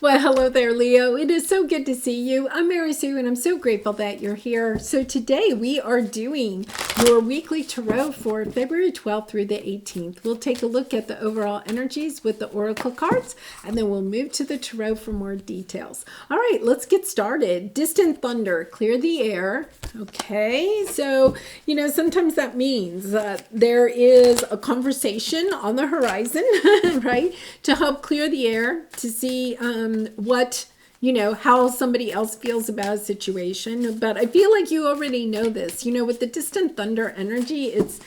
Well, hello there, Leo. It is so good to see you. I'm Mary Sue, and I'm so grateful that you're here. So today we are doing your weekly tarot for February 12th through the 18th. We'll take a look at the overall energies with the oracle cards, and then we'll move to the tarot for more details. All right, let's get started. Distant thunder, clear the air. Okay, so, sometimes that means that there is a conversation on the horizon, right, to help clear the air, to see what, how somebody else feels about a situation. But I feel like you already know this, with the distant thunder energy, it's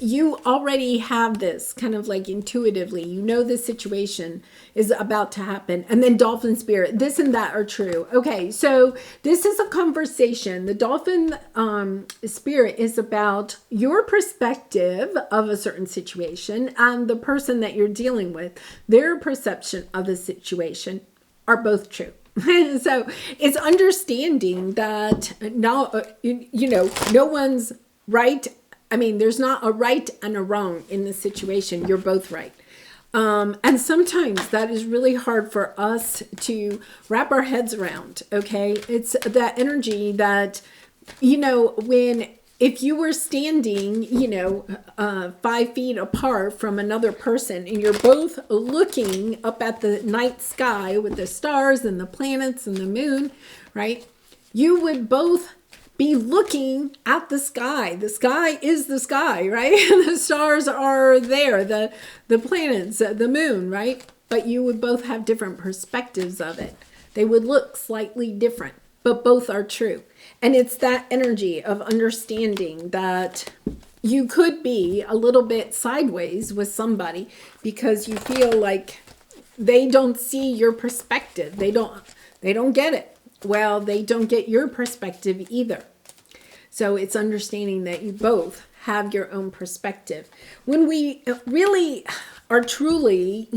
you already have this kind of like intuitively, the situation is about to happen. And then dolphin spirit, this and that are true. Okay, so this is a conversation. The dolphin spirit is about your perspective of a certain situation and the person that you're dealing with, their perception of the situation are both true. So it's understanding that no one's right. I mean, there's not a right and a wrong in this situation. You're both right. And sometimes that is really hard for us to wrap our heads around. Okay. It's that energy that, if you were standing, 5 feet apart from another person and you're both looking up at the night sky with the stars and the planets and the moon, right? You would both be looking at the sky. The sky is the sky, right? The stars are there, the planets, the moon, right? But you would both have different perspectives of it. They would look slightly different, but both are true. And it's that energy of understanding that you could be a little bit sideways with somebody because you feel like they don't see your perspective. They don't get it. Well, they don't get your perspective either. So it's understanding that you both have your own perspective. When we really are truly,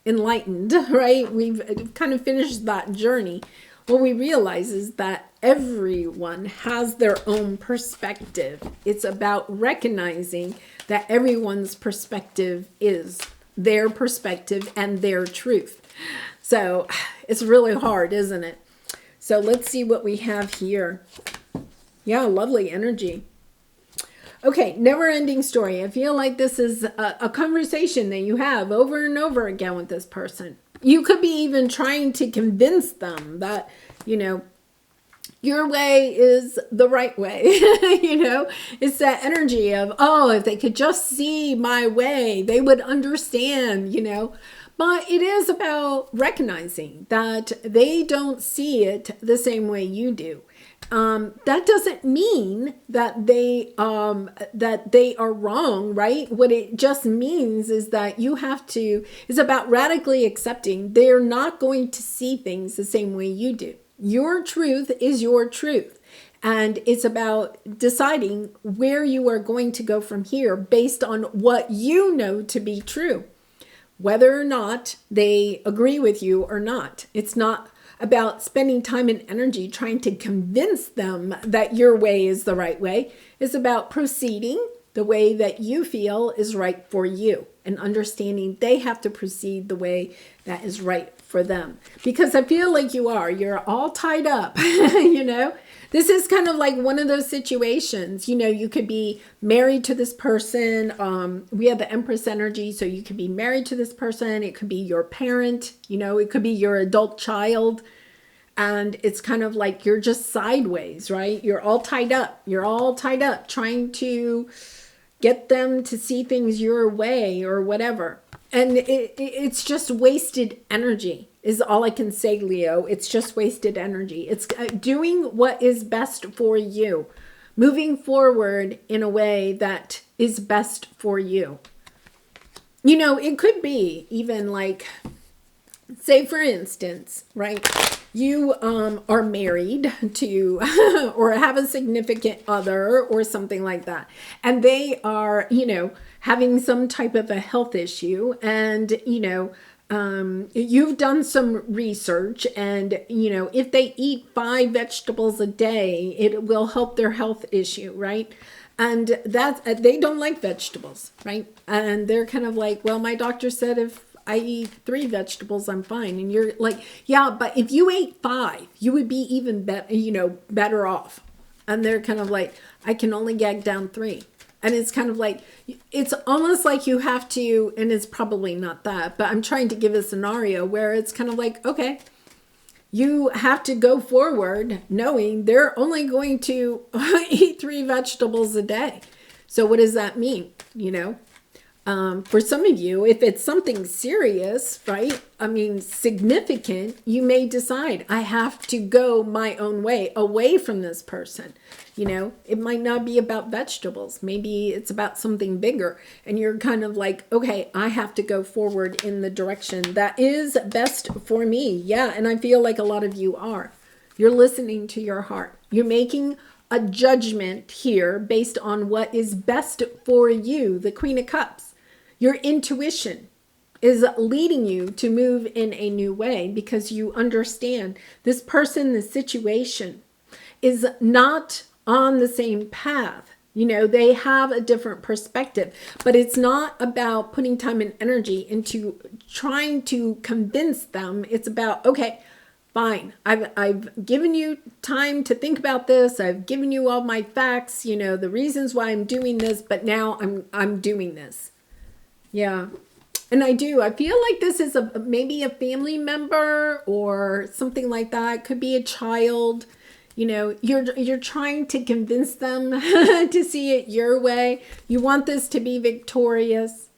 enlightened, right? We've kind of finished that journey. What we realize is that everyone has their own perspective. It's about recognizing that everyone's perspective is their perspective and their truth. So it's really hard, isn't it? So let's see what we have here. Yeah, lovely energy. Okay, never-ending story. I feel like this is a conversation that you have over and over again with this person. You could be even trying to convince them that, your way is the right way. It's that energy of, if they could just see my way, they would understand, But it is about recognizing that they don't see it the same way you do. That doesn't mean that they are wrong, right? What it just means is that it's about radically accepting they're not going to see things the same way you do. Your truth is your truth. And it's about deciding where you are going to go from here based on what you know to be true, whether or not they agree with you or not. It's not about spending time and energy trying to convince them that your way is the right way. It's about proceeding the way that you feel is right for you and understanding they have to proceed the way that is right for them. Because I feel like you're all tied up, This is kind of like one of those situations, you could be married to this person. We have the Empress energy, so you could be married to this person. It could be your parent, it could be your adult child. And it's kind of like you're just sideways, right? You're all tied up. You're all tied up trying to get them to see things your way or whatever. And it's just wasted energy is all I can say, Leo. It's just wasted energy. It's doing what is best for you, moving forward in a way that is best for you. It could be even like, say for instance, right? You are married to or have a significant other or something like that. And they are, having some type of a health issue. And, you've done some research and, if they eat 5 vegetables a day, it will help their health issue, right? And they don't like vegetables, right? And they're kind of like, well, my doctor said if I eat 3 vegetables, I'm fine. And you're like, yeah, but if you ate 5, you would be even better off. And they're kind of like, I can only gag down 3. And it's kind of like, it's almost like you have to, and it's probably not that, but I'm trying to give a scenario where it's kind of like, okay, you have to go forward knowing they're only going to eat 3 vegetables a day. So what does that mean? For some of you, if it's something serious, right? I mean, significant, you may decide, I have to go my own way, away from this person. It might not be about vegetables. Maybe it's about something bigger. And you're kind of like, okay, I have to go forward in the direction that is best for me. Yeah, and I feel like a lot of you are. You're listening to your heart. You're making a judgment here based on what is best for you, the Queen of Cups. Your intuition is leading you to move in a new way because you understand this person, this situation is not on the same path. They have a different perspective, but it's not about putting time and energy into trying to convince them. It's about, okay, fine. I've given you time to think about this. I've given you all my facts, the reasons why I'm doing this, but now I'm doing this. Yeah. And I feel like this is maybe a family member or something like that. It could be a child. You're trying to convince them to see it your way. You want this to be victorious.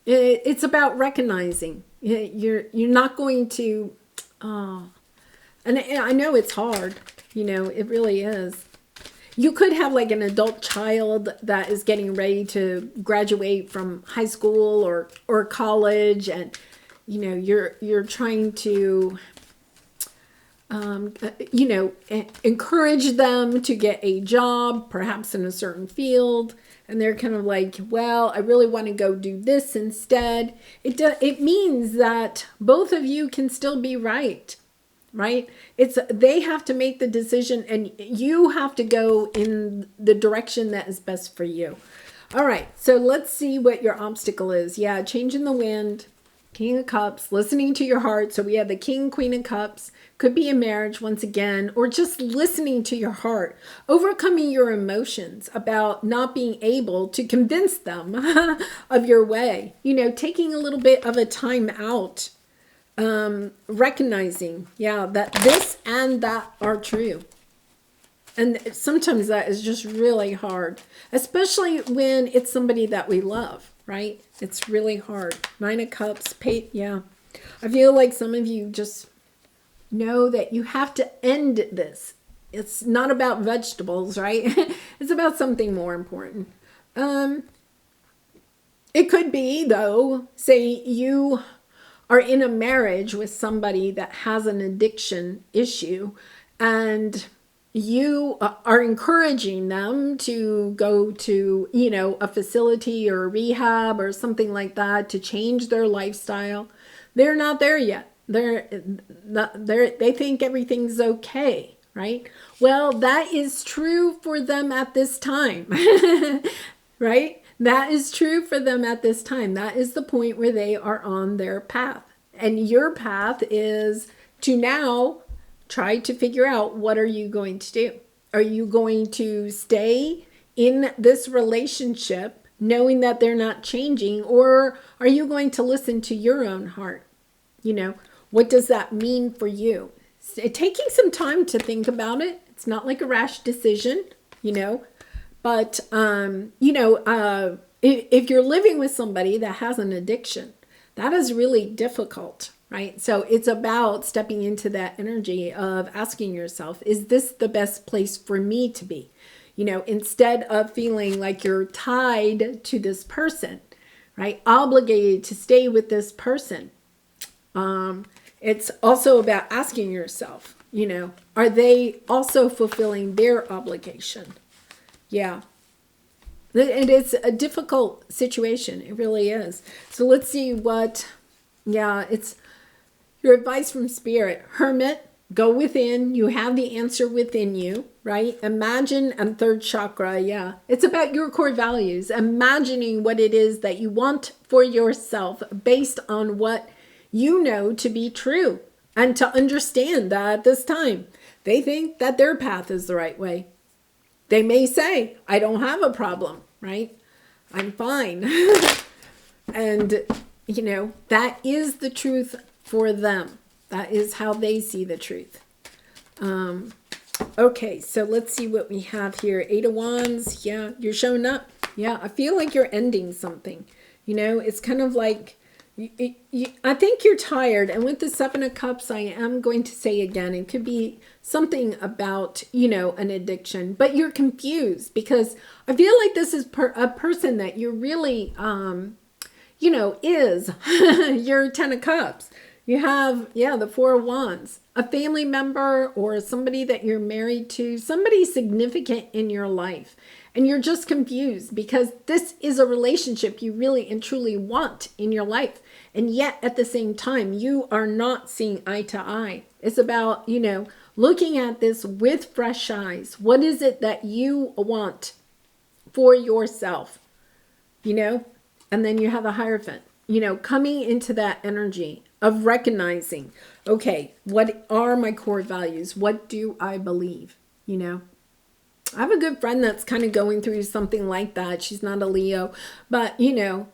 It's about recognizing you're not going to, and I know it's hard, it really is. You could have like an adult child that is getting ready to graduate from high school or college, and you're trying to encourage them to get a job, perhaps in a certain field. And they're kind of like, well, I really want to go do this instead. It means that both of you can still be right? They have to make the decision and you have to go in the direction that is best for you. All right, so let's see what your obstacle is. Yeah, changing the wind, King of Cups, listening to your heart. So we have the King, Queen of Cups. Could be a marriage once again, or just listening to your heart, overcoming your emotions about not being able to convince them of your way. Taking a little bit of a time out, recognizing, that this and that are true. And sometimes that is just really hard, especially when it's somebody that we love, right? It's really hard. 9 of Cups, I feel like some of you just know that you have to end this. It's not about vegetables, right? It's about something more important. It could be, though, say you are in a marriage with somebody that has an addiction issue and you are encouraging them to go to, a facility or a rehab or something like that to change their lifestyle. They're not there yet. They think everything's okay, right? Well, that is true for them at this time, right? That is true for them at this time. That is the point where they are on their path. And your path is to now try to figure out, what are you going to do? Are you going to stay in this relationship knowing that they're not changing? Or are you going to listen to your own heart? What does that mean for you? Taking some time to think about it. It's not like a rash decision, but, if you're living with somebody that has an addiction, that is really difficult, right? So it's about stepping into that energy of asking yourself, is this the best place for me to be? Instead of feeling like you're tied to this person, right? Obligated to stay with this person. It's also about asking yourself, are they also fulfilling their obligation? Yeah. And it's a difficult situation. It really is. So let's see it's your advice from Spirit. Hermit, Go within. You have the answer within you, right? Imagine, and third chakra, yeah. It's about your core values. Imagining what it is that you want for yourself based on what you know to be true. And to understand that at this time, they think that their path is the right way. They may say, I don't have a problem, right? I'm fine. And, you know, that is the truth for them. That is how they see the truth. Okay, so let's see what we have here. Eight of Wands. Yeah, you're showing up. Yeah, I feel like you're ending something. You know, it's kind of like, I think you're tired. And with the Seven of Cups, I am going to say again, it could be something about, you know, an addiction. But you're confused because I feel like this is a person that you're really, you know, is your Ten of Cups. You have, yeah, the Four of Wands, a family member or somebody that you're married to, somebody significant in your life. And you're just confused because this is a relationship you really and truly want in your life. And yet at the same time, you are not seeing eye to eye. It's about, you know, looking at this with fresh eyes. What is it that you want for yourself? You know, and then you have a Hierophant, you know, coming into that energy of recognizing, okay, what are my core values? What do I believe? You know, I have a good friend that's kind of going through something like that. She's not a Leo, but, you know,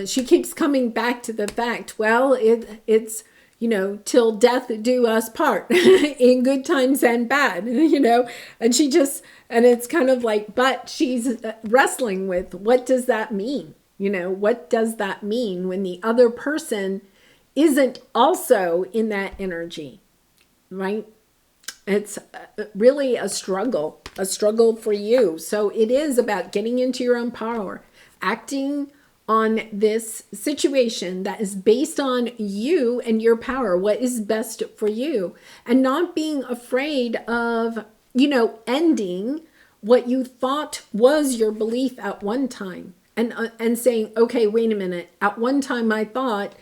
she keeps coming back to the fact, well, it's, you know, till death do us part in good times and bad, you know, and she just, and it's kind of like, but she's wrestling with, what does that mean? You know, what does that mean when the other person isn't also in that energy, right? It's really a struggle for you. So it is about getting into your own power, acting on this situation that is based on you and your power, what is best for you, and not being afraid of, you know, ending what you thought was your belief at one time, and saying, okay, wait a minute, at one time I thought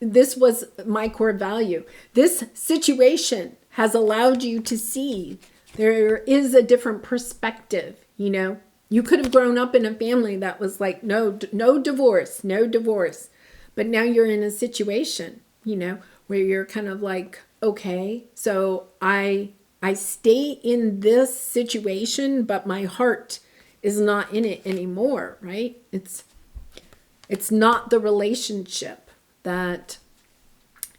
this was my core value. This situation has allowed you to see there is a different perspective. You know, you could have grown up in a family that was like, no divorce, no divorce. But now you're in a situation, you know, where you're kind of like, okay, so I stay in this situation, but my heart is not in it anymore, right? It's not the relationship that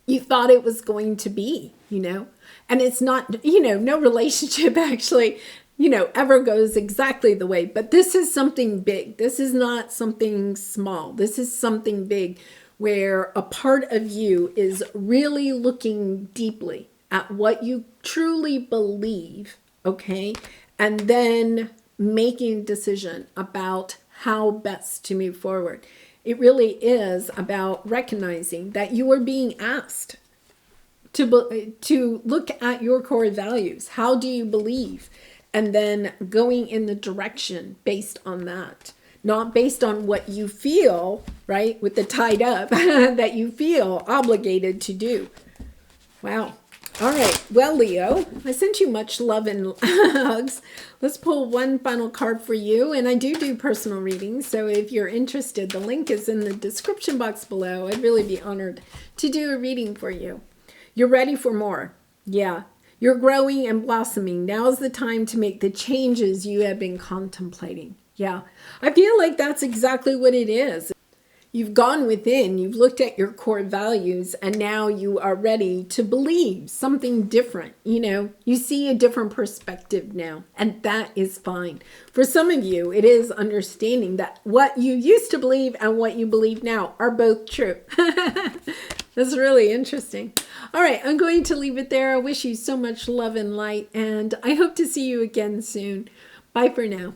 you thought it was going to be, you know, and it's not, you know, no relationship actually, you know, ever goes exactly the way, but this is something big. This is not something small. This is something big where a part of you is really looking deeply at what you truly believe, okay, and then making a decision about how best to move forward. It really is about recognizing that you are being asked to look at your core values. How do you believe? And then going in the direction based on that, not based on what you feel, right, with the tied up, that you feel obligated to do. Wow. All right. Well, Leo, I sent you much love and hugs. Let's pull one final card for you. And I do personal readings. So if you're interested, the link is in the description box below. I'd really be honored to do a reading for you. You're ready for more. Yeah. You're growing and blossoming. Now's the time to make the changes you have been contemplating. Yeah. I feel like that's exactly what it is. You've gone within, you've looked at your core values, and now you are ready to believe something different. You know, you see a different perspective now, and that is fine. For some of you, it is understanding that what you used to believe and what you believe now are both true. That's really interesting. All right, I'm going to leave it there. I wish you so much love and light, and I hope to see you again soon. Bye for now.